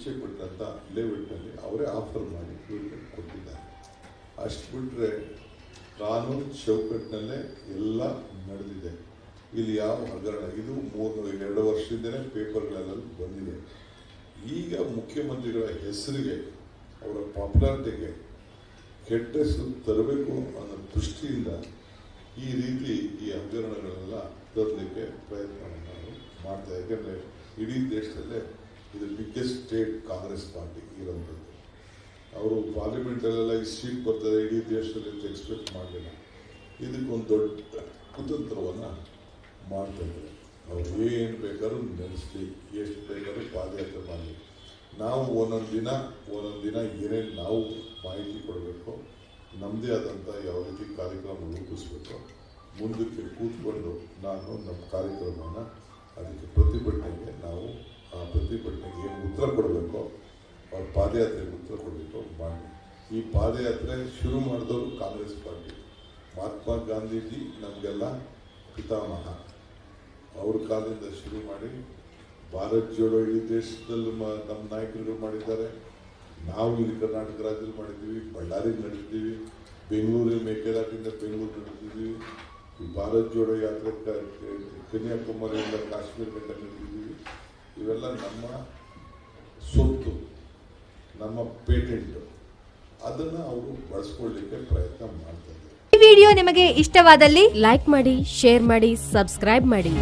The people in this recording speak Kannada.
ಇಚ್ಛೆ ಪಟ್ಟಂಥ ಲೇಔಟ್ನಲ್ಲಿ ಅವರೇ ಆಫರ್ ಮಾಡಿ ಇವ್ರಿಗೆ ಕೊಟ್ಟಿದ್ದಾರೆ. ಅಷ್ಟು ಬಿಟ್ಟರೆ ಕಾನೂನು ಚೌಕಟ್ಟಿನಲ್ಲೇ ಎಲ್ಲ ನಡೆದಿದೆ. ಇಲ್ಲಿ ಯಾವ ಹಗರಣ, ಇದು 2 ವರ್ಷದಿಂದಲೇ ಪೇಪರ್ಗಳೆಲ್ಲ ಬಂದಿದೆ. ಈಗ ಮುಖ್ಯಮಂತ್ರಿಗಳ ಹೆಸರಿಗೆ, ಅವರ ಪಾಪ್ಯುಲಾರಿಟಿಗೆ ಕೆಟ್ಟ ಹೆಸರು ತರಬೇಕು ಅನ್ನೋ ದೃಷ್ಟಿಯಿಂದ ಈ ರೀತಿ ಈ ಹಗರಣಗಳೆಲ್ಲ ತರಲಿಕ್ಕೆ ಪ್ರಯತ್ನ ನಾವು ಮಾಡ್ತಾ. ಯಾಕೆಂದರೆ ಇಡೀ ದೇಶದಲ್ಲೇ ಇದು ಬಿಗ್ಗೆಸ್ಟ್ ಸ್ಟೇಟ್ ಕಾಂಗ್ರೆಸ್ ಪಾರ್ಟಿ ಇರೋಂಥದ್ದು. ಅವರು ಪಾರ್ಲಿಮೆಂಟಲ್ಲೆಲ್ಲ ಈ ಸೀಟ್ ಬರ್ತದೆ ಇಡೀ ದೇಶದಲ್ಲಿ ಅಂತ ಎಕ್ಸ್ಪೆಕ್ಟ್ ಮಾಡಲಿಲ್ಲ. ಇದಕ್ಕೊಂದು ದೊಡ್ಡ ಕುತಂತ್ರವನ್ನು ಮಾಡ್ತಾಯಿದ್ದಾರೆ. ಅವ್ರು ಏನು ಬೇಕಾದ್ರೂ ನಡೆಸಲಿ, ಎಷ್ಟು ಬೇಕಾದ್ರೂ ಪಾದಯಾತ್ರೆ ಮಾಡಲಿ. ನಾವು ಒಂದೊಂದು ದಿನ ಏನೇನು ನಾವು ಮಾಹಿತಿ ಕೊಡಬೇಕು, ನಮ್ಮದೇ ಆದಂಥ ಯಾವ ರೀತಿ ಕಾರ್ಯಕ್ರಮ ರೂಪಿಸಬೇಕು, ಮುಂದಕ್ಕೆ ಕೂತ್ಕೊಂಡು ನಾನು ನಮ್ಮ ಕಾರ್ಯಕ್ರಮವನ್ನು ಅದಕ್ಕೆ ಪ್ರತಿಭಟನೆಗೆ ನಾವು ಆ ಪ್ರತಿಭಟನೆಗೆ ಏನು ಉತ್ತರ ಕೊಡಬೇಕು, ಅವ್ರ ಪಾದಯಾತ್ರೆಗೆ ಉತ್ತರ ಕೊಡಬೇಕು ಮಾಡಿ. ಈ ಪಾದಯಾತ್ರೆ ಶುರು ಮಾಡಿದವರು ಕಾಂಗ್ರೆಸ್ ಪಾರ್ಟಿ. ಮಹಾತ್ಮ ಗಾಂಧೀಜಿ ನಮಗೆಲ್ಲ ಪಿತಾಮಹ. ಅವ್ರ ಕಾಲದಿಂದ ಶುರು ಮಾಡಿ ಭಾರತ್ ಜೋಡೋ ಇಡೀ ದೇಶದಲ್ಲಿ ನಮ್ಮ ನಾಯಕರುಗಳು ಮಾಡಿದ್ದಾರೆ. ನಾವು ಇಲ್ಲಿ ಕರ್ನಾಟಕ ರಾಜ್ಯದಲ್ಲಿ ಮಾಡಿದ್ದೀವಿ, ಬಳ್ಳಾರಿಗೆ ನಡೆಸಿದ್ದೀವಿ, ಬೆಂಗಳೂರಲ್ಲಿ ಮೇಕೆದಾಟಿಂದ ಬೆಂಗಳೂರು ನಡೆಸಿದ್ದೀವಿ. ಈ ಭಾರತ್ ಜೋಡೋ ಯಾತ್ರೆ ಕನ್ಯಾಕುಮಾರಿಯಿಂದ ಕಾಶ್ಮೀರ ಗಂಟ ನಡೆಸಿದ್ದೀವಿ. ಇವೆಲ್ಲ ನಮ್ಮ ಸೊತ್ತು, ನಮ್ಮ ಪೇಟೆಂಟು. ಅದನ್ನು ಅವರು ಬಳಸ್ಕೊಳ್ಳಿಕ್ಕೆ ಪ್ರಯತ್ನ ಮಾಡ್ತಾ ಇದ್ದಾರೆ. ಈ ವಿಡಿಯೋ ನಿಮಗೆ ಇಷ್ಟವಾದಲ್ಲಿ ಲೈಕ್ ಮಾಡಿ, ಶೇರ್ ಮಾಡಿ, ಸಬ್ಸ್ಕ್ರೈಬ್ ಮಾಡಿ.